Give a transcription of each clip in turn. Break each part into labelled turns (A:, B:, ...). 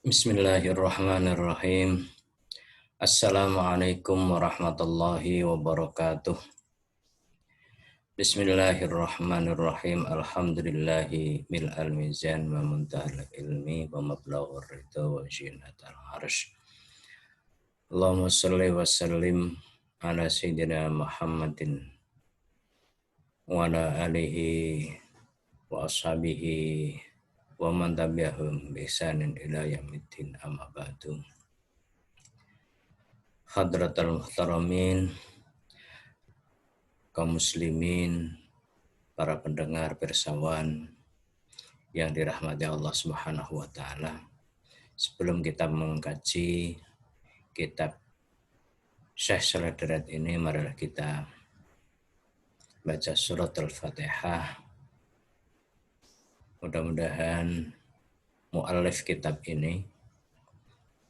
A: Bismillahirrahmanirrahim. Assalamualaikum warahmatullahi wabarakatuh. Bismillahirrahmanirrahim. Alhamdulillahi mil'al mizan wa muntahal ilmi wa mablaghur ridha wa zinatal arsh. Allahumma salli wa sallim ala sayyidina Muhammadin wa ala alihi wa ashabihi wa man tabi'ahum bi ihsanin ila yaumiddin, amma ba'du. Hadratal muhtaramin, kaum muslimin, para pendengar pirsawan yang dirahmati Allah Subhanahu wa taala. Sebelum kita mengkaji kitab Syekh Shalih Darat ini, marilah kita baca surat Al-Fatihah. Mudah-mudahan muallif kitab ini,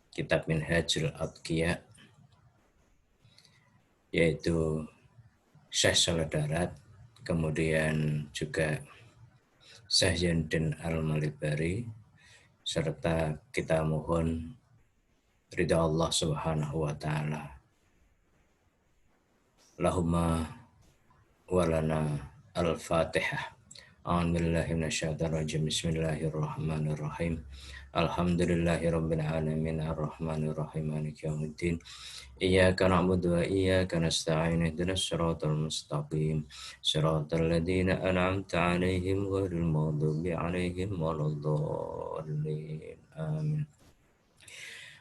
A: kitab Minhajul Atqiya, yaitu Syekh Shalih Darat, kemudian juga Syekh Zainuddin Al-Malibari, serta kita mohon ridha Allah Subhanahu wa taala. Allahumma walana al-Fatihah. A'udzubillahi minasyaitonir rajim. Bismillahirrahmanirrahim. Alhamdulillahirabbil alamin arrahmanir rahim maliki yaumiddin. Iyyaka na'budu wa iyyaka nasta'in ihdinas siratal mustaqim siratal ladzina an'amta 'alaihim ghairil maghdubi 'alaihim waladdallin. Amin.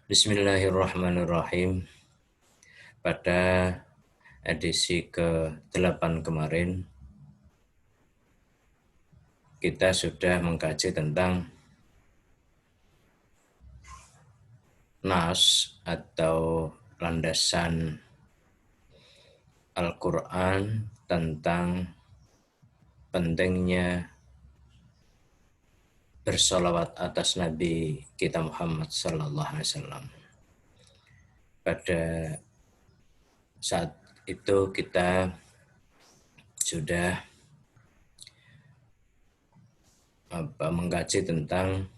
A: Bismillahirrahmanirrahim. Pada edisi ke-8 kemarin kita sudah mengkaji tentang nas atau landasan Al-Quran tentang pentingnya bersolawat atas Nabi kita Muhammad Sallallahu Alaihi Wasallam. Pada saat itu kita sudah mengkaji tentang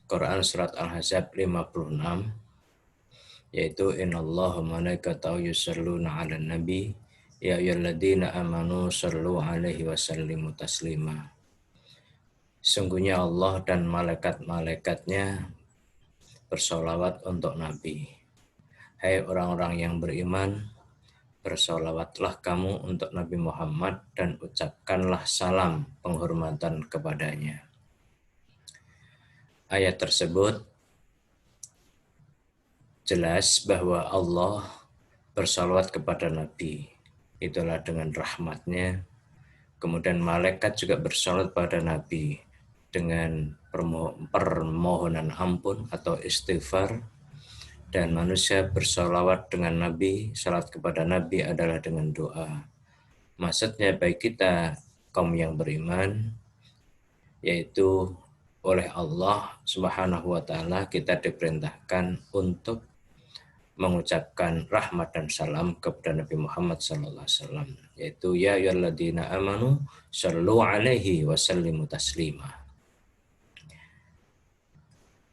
A: Quran surat Al-Ahzab 56, yaitu innallaha wa malaikatahu yusholluna 'alan nabi ya ayyuhalladzina amanu shallu 'alaihi wa sallimu taslima. Sungguhnya Allah dan malaikat-malaikatnya bersolawat untuk Nabi. Hai orang-orang yang beriman, bersolawatlah kamu untuk Nabi Muhammad dan ucapkanlah salam penghormatan kepadanya. Ayat tersebut jelas bahwa Allah bersolawat kepada Nabi. Itulah dengan rahmatnya. Kemudian malaikat juga bersolawat pada Nabi dengan permohonan ampun atau istighfar. Dan manusia bersolawat dengan Nabi, salat kepada Nabi adalah dengan doa. Maksudnya baik kita kaum yang beriman, yaitu oleh Allah Subhanahu wa taala kita diperintahkan untuk mengucapkan rahmat dan salam kepada Nabi Muhammad sallallahu alaihi wasallam, yaitu ya ayyuhalladzina amanu shallu alaihi wa sallimu taslima.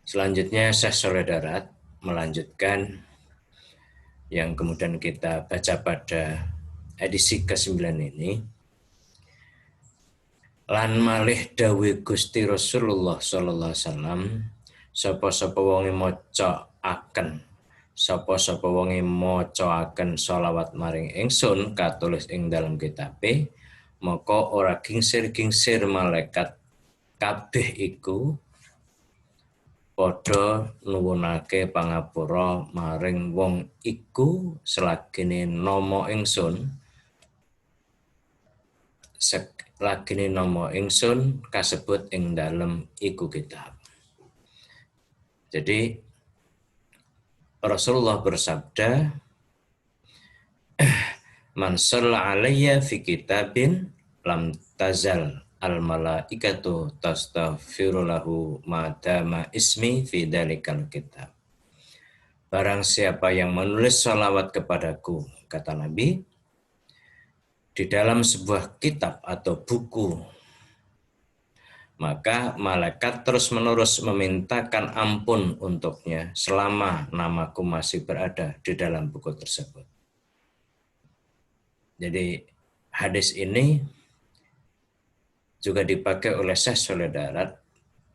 A: Selanjutnya Syekh Shalih Darat melanjutkan yang kemudian kita baca pada edisi ke-9 ini. Lan malih dawuh Gusti Rasulullah sallallahu alaihi wasallam, sapa-sapa wonge macaaken sholawat maring ingsun katulis ing dalam kitabe, maka ora gingsir-gingsir malaikat kabeh iku padha nuwunake pangapura maring wong iku selagine nama ingsun kasebut ing dalem iku kitab. Jadi Rasulullah bersabda, man shalla alayya fi kitabin lam tazal al malaikatu tastaghfiru lahu madama ismi fi dalikal kitab. Barang siapa yang menulis sholawat kepadaku, kata Nabi, di dalam sebuah kitab atau buku, maka malaikat terus-menerus memintakan ampun untuknya selama namaku masih berada di dalam buku tersebut. Jadi hadis ini juga dipakai oleh Syekh Sholeh Darat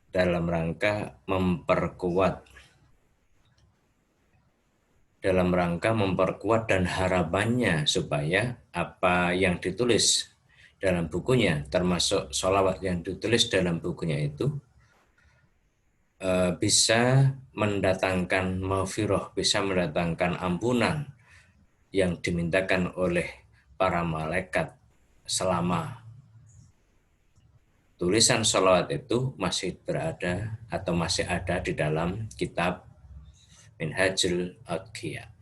A: dalam rangka memperkuat dan harapannya supaya apa yang ditulis dalam bukunya, termasuk sholawat yang ditulis dalam bukunya itu bisa mendatangkan maghfirah, bisa mendatangkan ampunan yang dimintakan oleh para malaikat selama tulisan sholawat itu masih berada atau masih ada di dalam kitab Minhajul Adqiyah.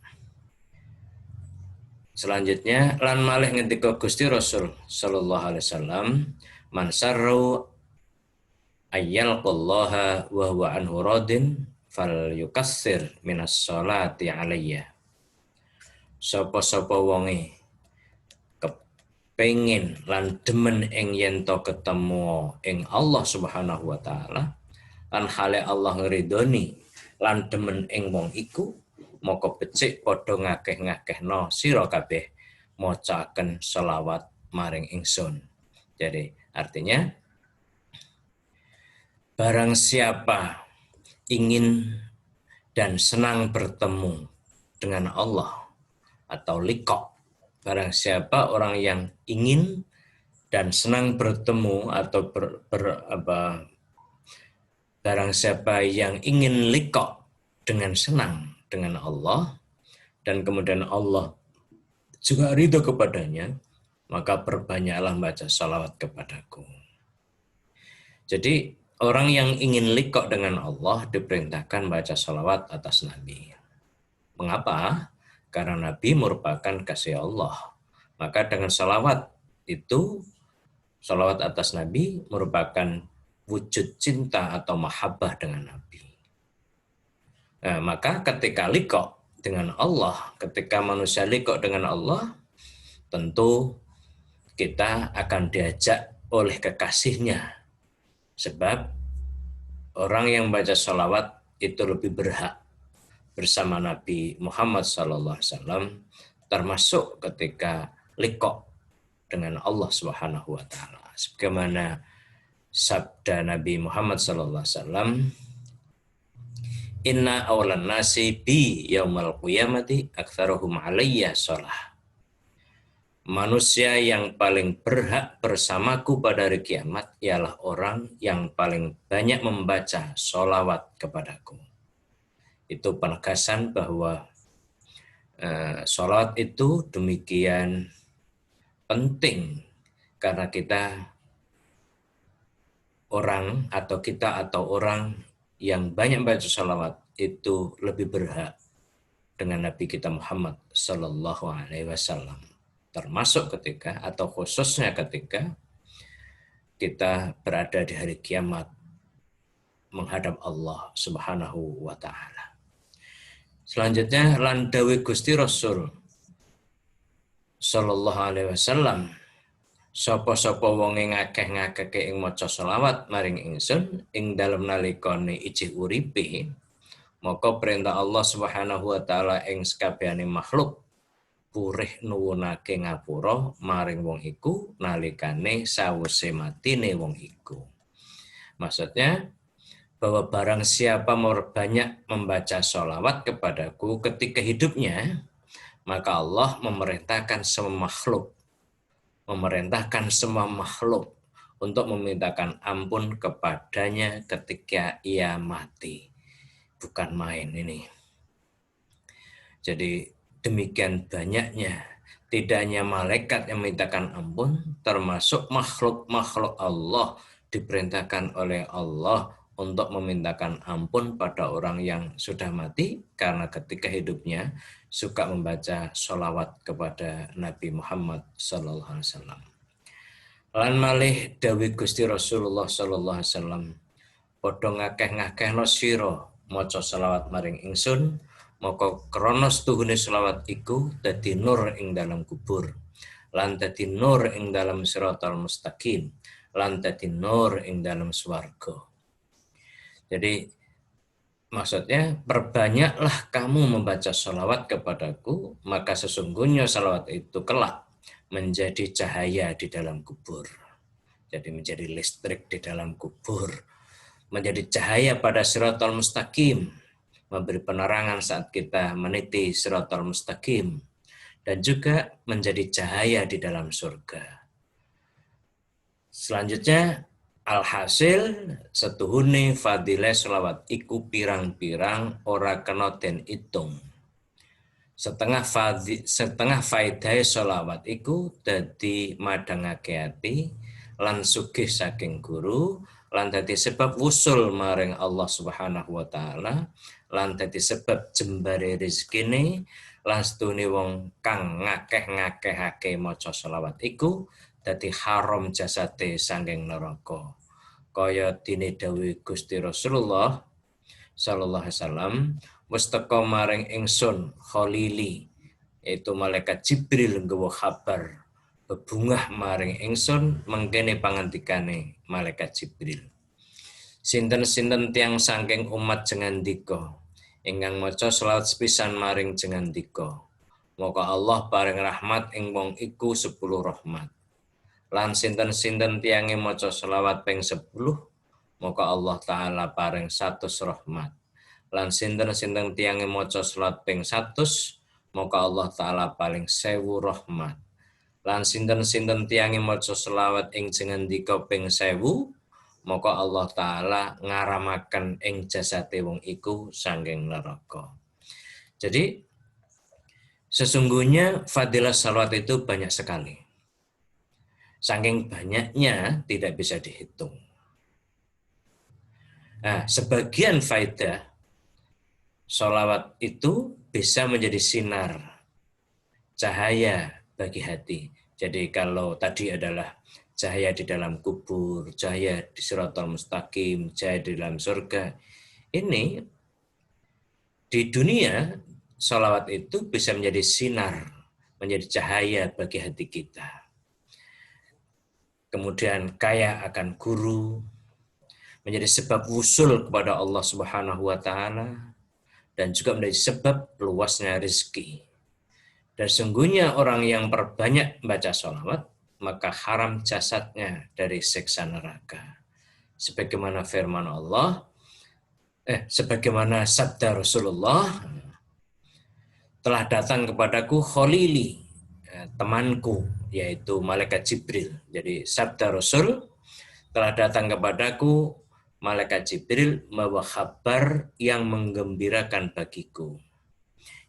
A: Selanjutnya lan malih ngendika Gusti Rasul sallallahu alaihi wasallam, man sarru ayyalqallaha wa huwa anhu radin falyukassir minas sholati alayya. Sapa-sapa wonge kepengin lan demen ing yen to ketemu ing Allah Subhanahu wa taala lan hale Allah ngridoni lan demen ing wong iku, maka becik padha ngakeh-ngakehno sira kabeh macaken selawat maring ingsun. Jadi artinya barang siapa ingin dan senang bertemu dengan Allah atau liqa, barang siapa orang yang ingin dan senang bertemu atau barang siapa yang ingin liqa dengan senang dengan Allah dan kemudian Allah juga ridho kepadanya, maka perbanyaklah baca salawat kepadaku. Jadi orang yang ingin liqa dengan Allah diperintahkan baca salawat atas Nabi. Mengapa? Karena Nabi merupakan kasih Allah. Maka dengan salawat itu, salawat atas Nabi merupakan wujud cinta atau mahabbah dengan Nabi. Nah, maka ketika liqa dengan Allah, ketika manusia liqa dengan Allah, tentu kita akan diajak oleh kekasihnya. Sebab orang yang baca salawat itu lebih berhak bersama Nabi Muhammad SAW, termasuk ketika liqa dengan Allah Subhanahu wa taala. Sebagaimana sabda Nabi Muhammad SAW, inna awlan nasi bi yaumal qiyamati aktsaruhum alayya shalah. Manusia yang paling berhak bersamaku pada hari kiamat ialah orang yang paling banyak membaca sholawat kepadaku. Itu penegasan bahwa sholawat itu demikian penting karena kita atau orang yang banyak baca sholawat itu lebih berhak dengan Nabi kita Muhammad Sallallahu Alaihi Wasallam, termasuk ketika atau khususnya ketika kita berada di hari kiamat menghadap Allah Subhanahu wa taala. Selanjutnya lan dawuh Gusti Rasul sallallahu alaihi wasallam, sapa-sapa wonge ngakeh-ngakeke ing maca selawat maring ingsun ing dalem nalikane ijih uripe, maka perintah Allah Subhanahu wa taala ing sakabehane makhluk purih nuwunake ngapura maring wong iku nalikane sawise matine wong iku. Maksudnya bahwa barang siapa banyak membaca sholawat kepadaku ketika hidupnya, maka Allah memerintahkan semua makhluk untuk memintakan ampun kepadanya ketika ia mati. Bukan main ini. Jadi demikian banyaknya, tidak hanya malaikat yang memintakan ampun, termasuk makhluk-makhluk Allah diperintahkan oleh Allah untuk memintakan ampun pada orang yang sudah mati karena ketika hidupnya suka membaca sholawat kepada Nabi Muhammad sallallahu alaihi wasallam. Lan malih dawuh Gusti Rasulullah sallallahu alaihi wasallam, padha ngakeh-ngakehno sira maca sholawat maring ingsun, maka krana setuhune sholawat iku dadi nur ing dalam kubur lan dadi nur ing dalam siratal mustaqim lan dadi nur ing dalam swarga. Jadi maksudnya, perbanyaklah kamu membaca sholawat kepadaku, maka sesungguhnya sholawat itu kelak menjadi cahaya di dalam kubur. Jadi menjadi listrik di dalam kubur, menjadi cahaya pada siratal mustaqim, memberi penerangan saat kita meniti siratal mustaqim, dan juga menjadi cahaya di dalam surga. Selanjutnya, alhasil setuhune fadilah sholawat iku pirang-pirang ora kena den itung. Setengah faedah sholawat iku dadi madangake ati lan sugih saking guru lan dadi sebab wusul maring Allah Subhanahu wa taala lan dadi sebab jembare rezekine lan setune wong kang ngakeh-ngakehake maca sholawat iku dadi haram jasate saking neraka. Kaya dene dawuh Gusti Rasulullah sallallahu alaihi wasallam, wis teka maring ingsun Khalili, itu malaikat Jibril nggawa kabar bebungah maring ingsun mengkene pangandikane malaikat Jibril. Sinten-sinten tiang saking umat jengandika ingkang maca selawat sepisan maring jengandika, maka Allah paring rahmat ing wong iku 10 rahmat. Lan sinten-sinten tiange maca selawat ping 10, maka Allah taala paring 100 rahmat. Lan sinten-sinten tiange maca selawat ping 100, maka Allah taala paling 1000 rahmat. Lan sinten-sinten tiange maca selawat ing jengandika ping 1000, maka Allah taala ngaramaken ing jasate wong iku saking neraka. Jadi sesungguhnya fadilah salawat itu banyak sekali. Saking banyaknya tidak bisa dihitung. Nah, sebagian faedah sholawat itu bisa menjadi sinar, cahaya bagi hati. Jadi kalau tadi adalah cahaya di dalam kubur, cahaya di siratal mustaqim, cahaya di dalam surga. Ini di dunia, sholawat itu bisa menjadi sinar, menjadi cahaya bagi hati kita. Kemudian kaya akan guru, menjadi sebab wusul kepada Allah Subhanahu wa taala, dan juga menjadi sebab luasnya rezeki. Dan sungguhnya orang yang perbanyak membaca sholawat, maka haram jasadnya dari siksa neraka. Sebagaimana firman Allah, sebagaimana sabda Rasulullah, telah datang kepadaku Khalili, temanku, yaitu malaikat Jibril. Jadi sabda Rasul, telah datang kepadaku malaikat Jibril membawa kabar yang menggembirakan bagiku,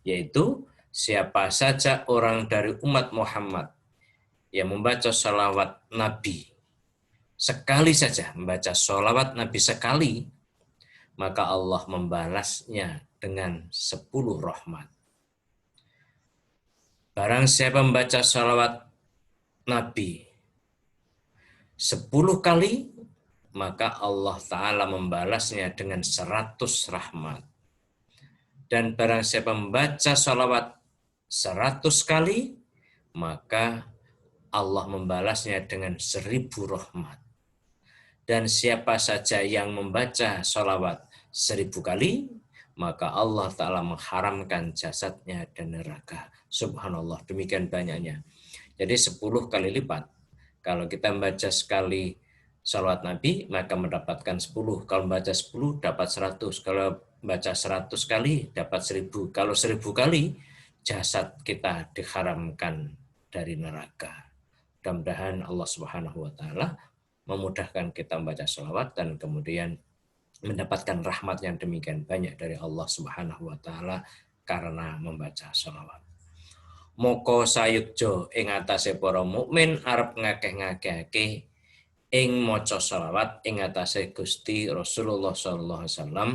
A: yaitu siapa saja orang dari umat Muhammad yang membaca sholawat Nabi sekali saja, membaca sholawat Nabi sekali, maka Allah membalasnya dengan 10 rahmat. Barang siapa membaca sholawat Nabi 10 kali, maka Allah Ta'ala membalasnya dengan 100 rahmat. Dan barang siapa membaca sholawat 100 kali, maka Allah membalasnya dengan 1000 rahmat. Dan siapa saja yang membaca sholawat 1000 kali, maka Allah Ta'ala mengharamkan jasadnya dan neraka. Subhanallah, demikian banyaknya. Jadi 10 kali lipat. Kalau kita membaca sekali sholawat Nabi, maka mendapatkan 10. Kalau membaca 10, dapat 100. Kalau baca 100 kali, dapat 1000. Kalau 1000 kali, jasad kita diharamkan dari neraka. Mudah-mudahan Allah Subhanahu wa taala memudahkan kita membaca sholawat dan kemudian mendapatkan rahmat yang demikian banyak dari Allah Subhanahu wa taala karena membaca sholawat. Moko sayukjo ing atase para mukmin arep ngakeh-ngakehake ing maca sholawat ing atase Gusti Rasulullah sallallahu alaihi wasallam,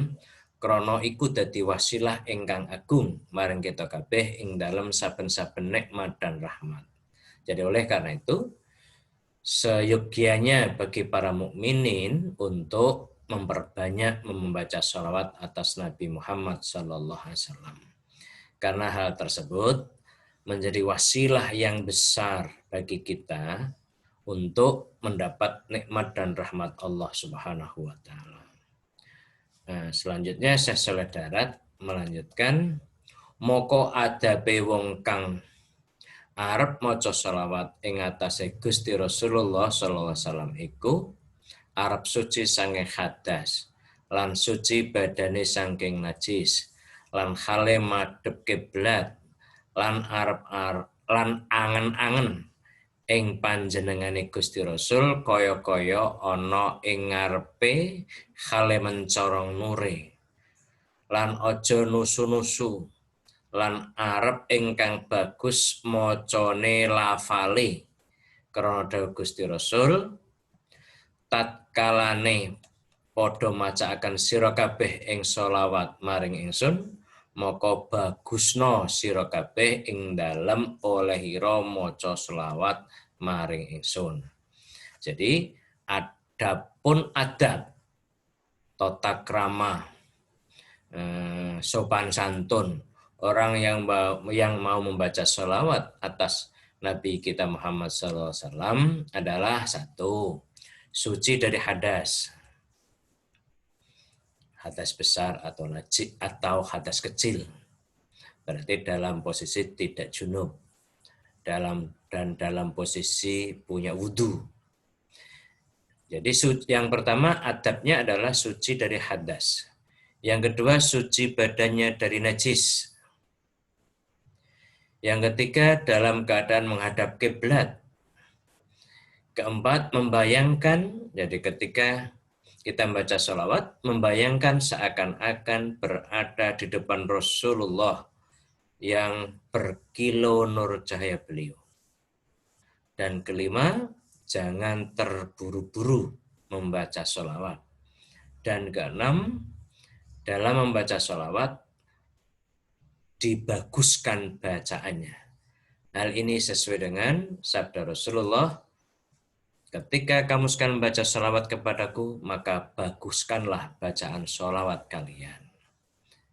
A: krana iku dadi wasilah ingkang agung maring kita kabeh ing dalam saben-saben nikmat dan rahmat. Jadi oleh karena itu seyogianya bagi para mukminin untuk memperbanyak membaca sholawat atas Nabi Muhammad sallallahu alaihi wasallam. Karena hal tersebut menjadi wasilah yang besar bagi kita untuk mendapat nikmat dan rahmat Allah Subhanahu wa taala. Nah, selanjutnya Syekh Saleh Darat melanjutkan moko adabe wong kang arep maca selawat ing atase Gusti Rasulullah sallallahu alaihi wasallam iku arep suci sange hadas lan suci badane saking najis lan hale madhep kiblat lan lan angen-angen ing panjenengane Gusti Rasul kaya-kaya ana ing ngarepe hale mencorong nure lan aja nusu-nusu lan arep ingkang bagus macane lafale krana dawuh Gusti Rasul tatkalane padha macaaken sira kabeh ing selawat maring ingsun maka bagusna sira kabeh ing dalem olehira maca selawat maring ingsun. Jadi adapun adab tata krama sopan santun orang yang mau membaca selawat atas Nabi kita Muhammad SAW adalah satu, suci dari hadas besar atau najis atau hadas kecil, berarti dalam posisi tidak junub, dalam posisi punya wudhu. Jadi yang pertama adabnya adalah suci dari hadas. Yang kedua suci badannya dari najis. Yang ketiga dalam keadaan menghadap kiblat. Keempat membayangkan, jadi ketika kita membaca sholawat, membayangkan seakan-akan berada di depan Rasulullah yang berkilau nur cahaya beliau. Dan kelima, jangan terburu-buru membaca sholawat. Dan keenam, dalam membaca sholawat, dibaguskan bacaannya. Hal ini sesuai dengan sabda Rasulullah, ketika kamu sekalian membaca sholawat kepadaku, maka baguskanlah bacaan sholawat kalian.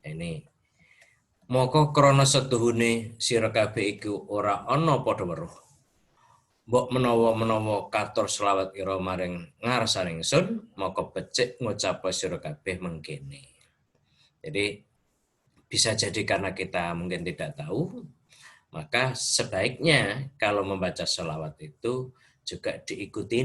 A: Ini. Moko krono setuhune sira kabeh iku ora ana padha weruh. Mbok menawa-menawa katur selawat ira maring ngarsaning ingsun, maka becik ngucap sira kabeh mengkene. Jadi bisa jadi karena kita mungkin tidak tahu, maka sebaiknya kalau membaca sholawat itu juga diikuti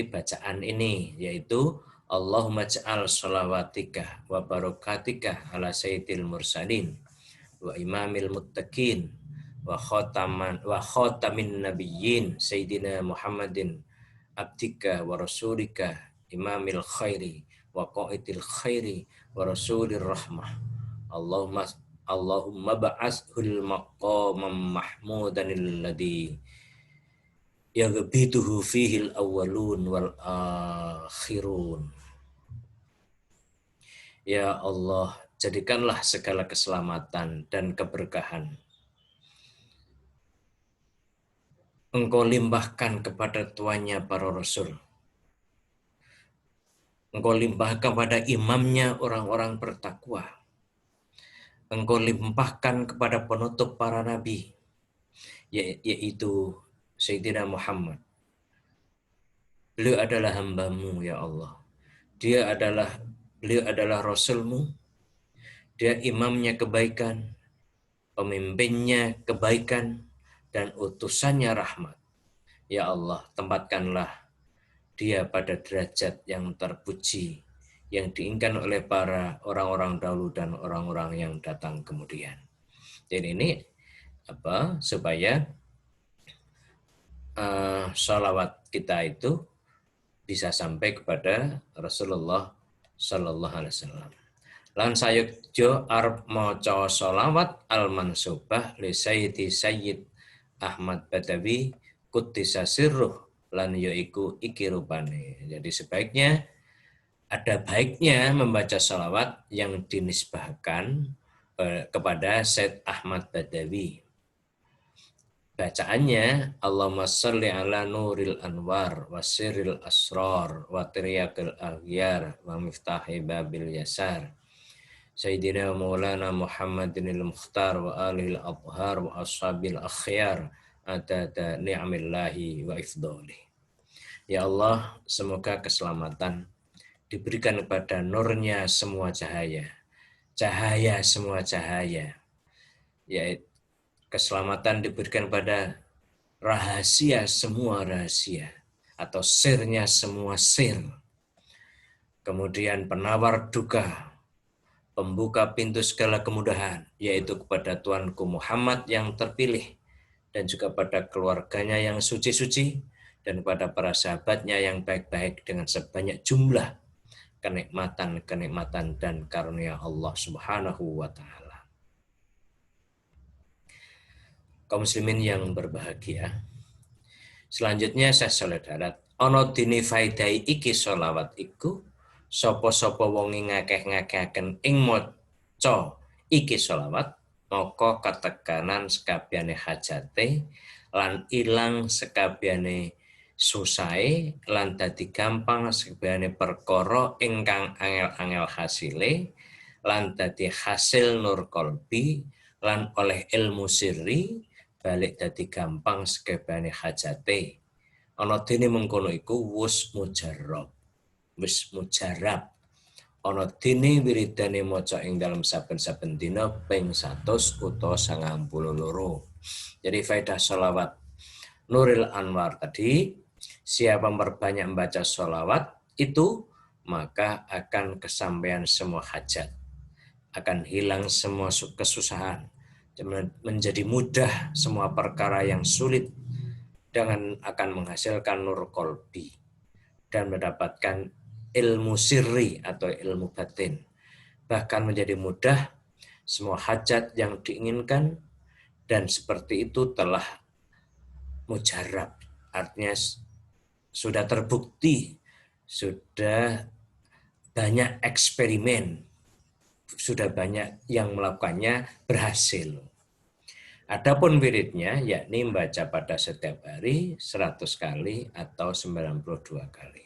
A: bacaan ini, yaitu Allahumma ja'al sholawatika wa barakatika ala sayyidil mursalin wa imamil muttaqin wa khatamin nabiyyin sayyidina Muhammadin abdika wa rasulika imamil khairi wa qaidil khairi wa rasulir rahmah. Allahumma ba'athul maqamam mahmudan alladhi yaghbituhu fihil awwalun wal akhirun. Ya Allah, jadikanlah segala keselamatan dan keberkahan Engkau limpahkan kepada tuannya para rasul. Engkau limpahkan kepada imamnya orang-orang bertakwa. Engkau limpahkan kepada penutup para nabi, yaitu Sayyidina Muhammad. Beliau adalah hamba-Mu, ya Allah. Beliau adalah Rasul-Mu. Dia imamnya kebaikan, pemimpinnya kebaikan, dan utusannya rahmat. Ya Allah, tempatkanlah dia pada derajat yang terpuji, yang diinginkan oleh para orang-orang dahulu dan orang-orang yang datang kemudian. Jadi ini supaya sholawat kita itu bisa sampai kepada Rasulullah Sallallahu Alaihi Wasallam. Lan sayukjo arep maca sholawat al-mansubah li Sayyid Ahmad Badawi Kuddisa sirruh lan yaiku iki rupane. Jadi sebaiknya ada baiknya membaca sholawat yang dinisbahkan kepada Said Ahmad Badawi. Bacaannya Allahumma sholli ala nuril anwar wa sirril asrar wa tiryaqil aghyar wa miftahi babil yasar Sayyidina Maulana Muhammadinil Mukhtar wa alihil abhar wa ashabil akhyar adada ni'amillahi wa ifdolih. Ya Allah, semoga keselamatan diberikan kepada nurnya semua cahaya, cahaya semua cahaya, yaitu keselamatan diberikan pada rahasia semua rahasia, atau sirnya semua sir, kemudian penawar duka, pembuka pintu segala kemudahan, yaitu kepada Tuanku Muhammad yang terpilih, dan juga pada keluarganya yang suci-suci, dan kepada para sahabatnya yang baik-baik dengan sebanyak jumlah kenikmatan-kenikmatan dan karunia Allah Subhanahu wa Ta'ala. Kaum muslimin yang berbahagia, selanjutnya saya salat ana dene faedahi iki sholawat iku sapa-sapa wong ngakeh-ngakehaken ing maca iki sholawat maka ketekanan sekabehane hajate lan ilang sekabehane susahe lan dadi gampang sekabehane perkara ingkang angel-angel hasile lan dadi hasil nur kolbi lan oleh ilmu sirri balik dadi gampang sekabehane hajate ana dene mengkono iku wis mujarrab, wis mujarab. Ana dene wiridane maca ing dalam saben-saben dina ping 100 utawa 92. Jadi faedah sholawat Nuril Anwar tadi, siapa memperbanyak membaca sholawat itu maka akan kesampaian semua hajat, akan hilang semua kesusahan, menjadi mudah semua perkara yang sulit, dengan akan menghasilkan nur kolbi dan mendapatkan ilmu sirri atau ilmu batin. Bahkan menjadi mudah semua hajat yang diinginkan, dan seperti itu telah mujarab, artinya sudah terbukti, sudah banyak eksperimen, sudah banyak yang melakukannya berhasil. Adapun wiridnya yakni membaca pada setiap hari 100 kali atau 92 kali.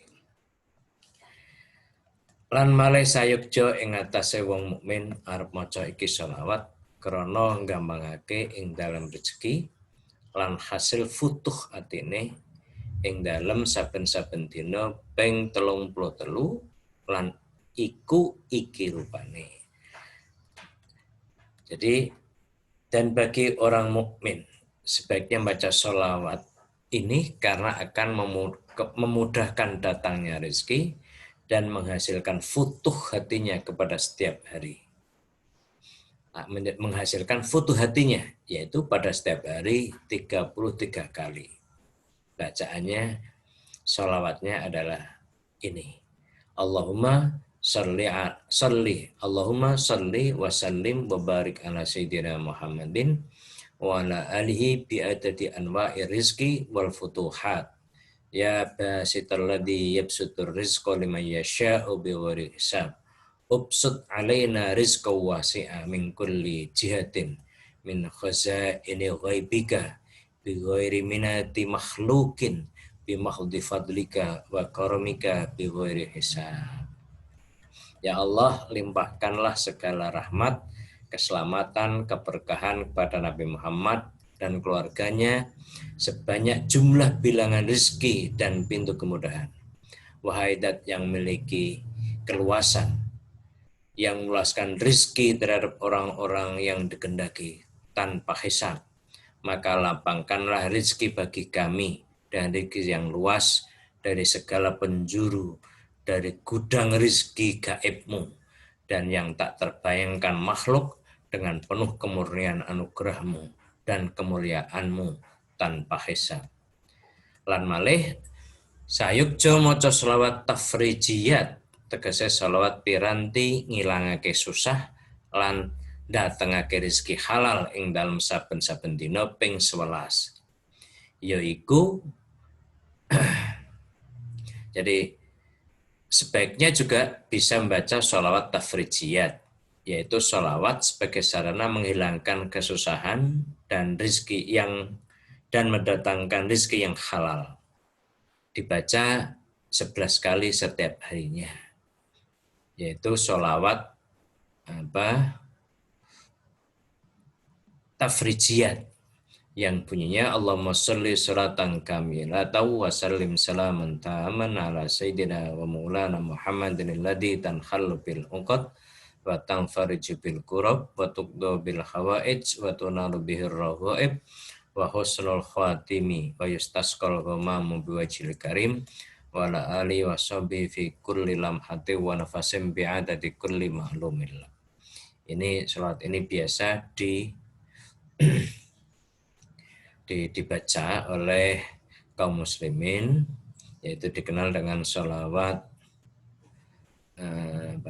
A: Lan malih sayukja ing atase wong mukmin arep maca iki sholawat krana nggampangake ing dalam rezeki lan hasil futuh atine ing dalam saben-saben dina ping 33 lan iku iki rupane. Jadi dan bagi orang mukmin sebaiknya baca sholawat ini karena akan memudahkan datangnya rezeki dan menghasilkan futuh hatinya kepada setiap hari. Menghasilkan futuh hatinya, yaitu pada setiap hari 33 kali. Bacaannya, sholawatnya adalah ini. Allahumma salli Allahumma salli wa sallim wa barik ala sayyidina Muhammadin wa ala alihi bi adadi anwa'ir rizqi wal futuhat ya basital ladzi yabsutur rizqa liman yasha'u bi ghairi hisab ubsut alaina rizqa wasi'a min kulli jihatin min khazaini ghaibika bi ghairi minati makhlukin bi mahdhi fadlika wa karamika bi ghairi hisab. Ya Allah, limpahkanlah segala rahmat, keselamatan, keberkahan kepada Nabi Muhammad dan keluarganya sebanyak jumlah bilangan rezeki dan pintu kemudahan. Wahai Dat yang memiliki keluasan, yang meluaskan rezeki terhadap orang-orang yang dikehendaki tanpa hisab, maka lapangkanlah rezeki bagi kami dan rezeki yang luas dari segala penjuru, dari gudang rezeki gaibmu dan yang tak terbayangkan makhluk dengan penuh kemurnian anugerahmu dan kemuliaanmu tanpa hisab. Lan malih sayukjo maca selawat tafrijiyat, tegese selawat piranti ngilangake susah lan datengake rezeki halal ing dalam saben-saben dina ping 11. Yaiku jadi sebaiknya juga bisa membaca sholawat tafrijiyat, yaitu sholawat sebagai sarana menghilangkan kesusahan dan rezeki dan mendatangkan rezeki yang halal. Dibaca 11 kali setiap harinya, yaitu sholawat tafrijiyat. yang bunyinya Allahumma sholli sholatan kamilatan wa sallim salaman taman ala sayyidina wa maulana Muhammadin alladzi tanhallu bil uqad wa tanfariju bil kurab wa tuqdu bil hawaij wa tunalu bihir rawaib wa husnul khatimi wa yustasqal ghamamu biwajhil karim wa ala ali wa sahbihi fi kulli lamhati wa nafasim bi'adadi kulli mahlumillah. Ini salat ini biasa dibaca oleh kaum muslimin, yaitu dikenal dengan sholawat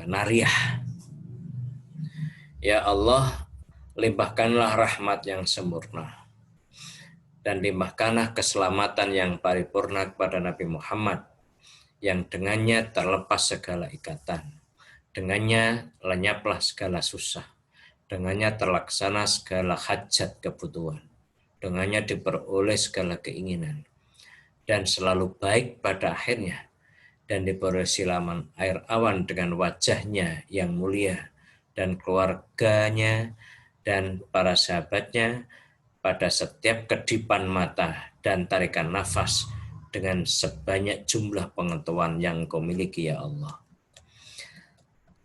A: nariyah. Ya Allah, limpahkanlah rahmat yang sempurna dan limpahkanlah keselamatan yang paripurna kepada Nabi Muhammad, yang dengannya terlepas segala ikatan, dengannya lenyaplah segala susah, dengannya terlaksana segala hajat kebutuhan, dengannya diperoleh segala keinginan, dan selalu baik pada akhirnya, dan diperoleh silaman air awan dengan wajahnya yang mulia, dan keluarganya, dan para sahabatnya, pada setiap kedipan mata dan tarikan nafas, dengan sebanyak jumlah pengetahuan yang kau miliki ya Allah.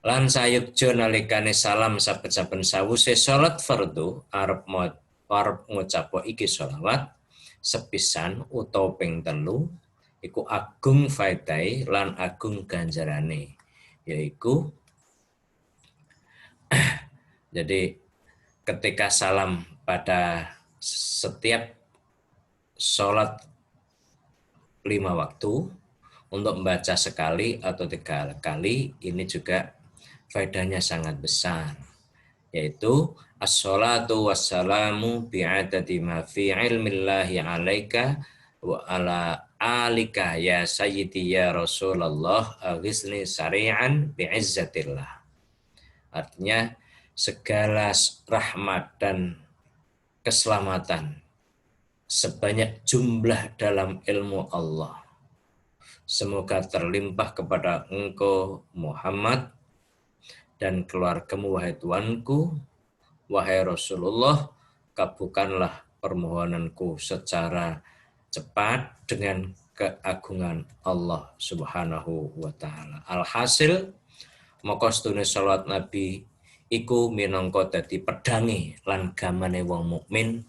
A: Lan sayukjo nalikane salam saben-saben sawuse salat fardu arep ngucapo iki sholawat sepisan utawa ping telu iku agung faedahe lan agung ganjarane, yaiku jadi ketika salam pada setiap sholat 5 waktu untuk membaca sekali atau 3 kali, ini juga faedahnya sangat besar, yaitu as-sholatu wassalamu bi'adadi ma fi ilmillahi alaika wa ala alika ya sayyidi ya Rasulullah aghisni sari'an bi'izzatillah. Artinya segala rahmat dan keselamatan sebanyak jumlah dalam ilmu Allah semoga terlimpah kepada engkau Muhammad dan keluargamu wahai Tuanku, wahai Rasulullah, kabulkanlah permohonanku secara cepat dengan keagungan Allah Subhanahu wa taala. Alhasil maka sedune salat Nabi iku minangka dadi pedange lan gamane wong mukmin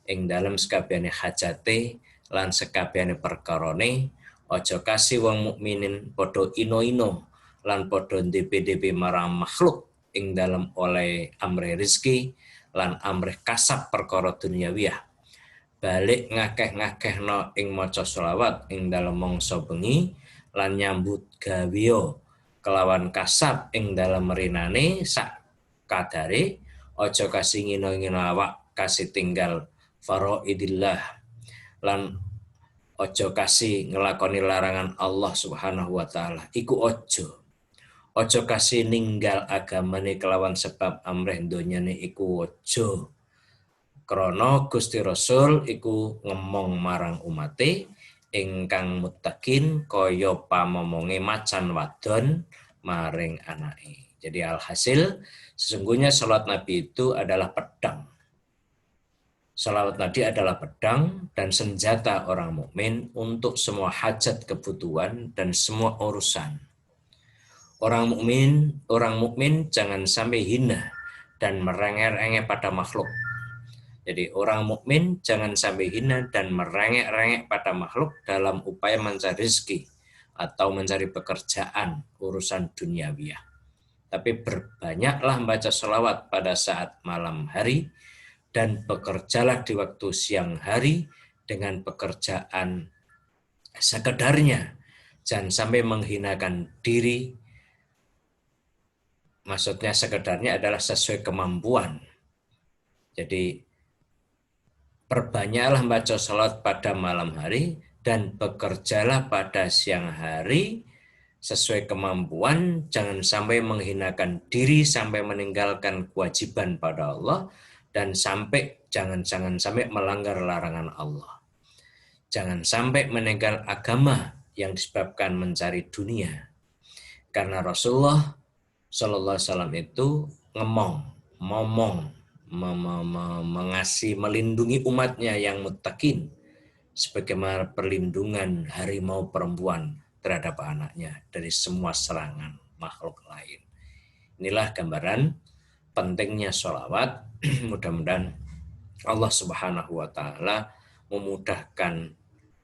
A: ing dalem sekabehane hajate lan sekabehane perkarane. Aja kasih wong mukminin padha ino-ino lan padha ndep-ndep marang makhluk ing dalem oleh amrih rezeki lan amrih kasab perkara duniawiyah. Balik ngakeh-ngakehno ing maca selawat ing dalem mangsa bengi lan nyambut gawe kelawan kasab ing dalem rinane sak kadare. Aja kasih ngino-ngino awak kasih tinggal faraidillah lan ojo kasih ngelakoni larangan Allah Subhanahu wa taala. Iku ojo kasih ninggal agamane kelawan sebab amrih donyane iku ojo. Krana Gusti Rasul iku ngemong marang umate ingkang muttaqin kaya pamomonge macan wadon maring anake. Jadi alhasil sesungguhnya salat Nabi itu adalah pedang. Salawat Nabi adalah pedang dan senjata orang mukmin untuk semua hajat kebutuhan dan semua urusan. Orang mukmin jangan sampai hina dan merengek-rengek pada makhluk. Jadi orang mukmin jangan sampai hina dan merengek-rengek pada makhluk dalam upaya mencari rezeki atau mencari pekerjaan urusan duniawiyah. Tapi berbanyaklah membaca salawat pada saat malam hari dan bekerjalah di waktu siang hari dengan pekerjaan sekedarnya. Jangan sampai menghinakan diri. Maksudnya sekedarnya adalah sesuai kemampuan. Jadi perbanyaklah membaca salat pada malam hari dan bekerjalah pada siang hari sesuai kemampuan. Jangan sampai menghinakan diri sampai meninggalkan kewajiban pada Allah. Dan jangan sampai melanggar larangan Allah. Jangan sampai meninggal agama yang disebabkan mencari dunia. Karena Rasulullah Sallallahu Alaihi Wasallam itu ngomong mengasihi, melindungi umatnya yang muttaqin, sebagaimana perlindungan harimau perempuan terhadap anaknya dari semua serangan makhluk lain. Inilah gambaran pentingnya sholawat. Mudah-mudahan Allah Subhanahu wa Ta'ala memudahkan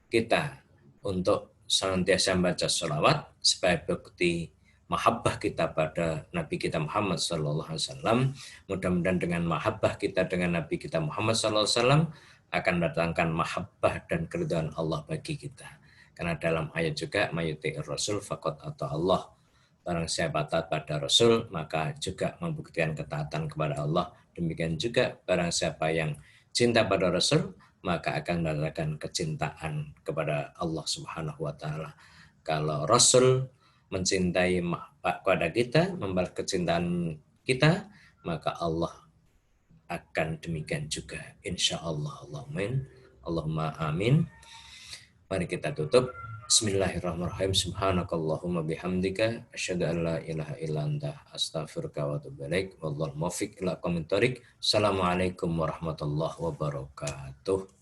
A: kita untuk senantiasa membaca sholawat sebagai bukti mahabbah kita pada Nabi kita Muhammad Sallallahu Alaihi Wasallam. Mudah-mudahan dengan mahabbah kita dengan Nabi kita Muhammad Sallallahu Alaihi Wasallam akan mendatangkan mahabbah dan keridhaan Allah bagi kita. Karena dalam ayat juga mayuti'ir Rasul faqad atau Allah. Barang siapa taat pada Rasul, maka juga membuktikan ketaatan kepada Allah. Demikian juga barang siapa yang cinta pada Rasul, maka akan mendapatkan kecintaan kepada Allah Subhanahu wa Ta'ala. Kalau Rasul mencintai kepada kita, membalas kecintaan kita, maka Allah akan demikian juga. Insya Allah. Allahumma amin. Mari kita tutup. Bismillahirrahmanirrahim. Subhanakallahumma bihamdika asyhadu an la ilaha illa anta astaghfiruka wa atubu ilaik. Wallahul muwaffiq ila aqwamit thoriq. Assalamualaikum warahmatullahi wabarakatuh.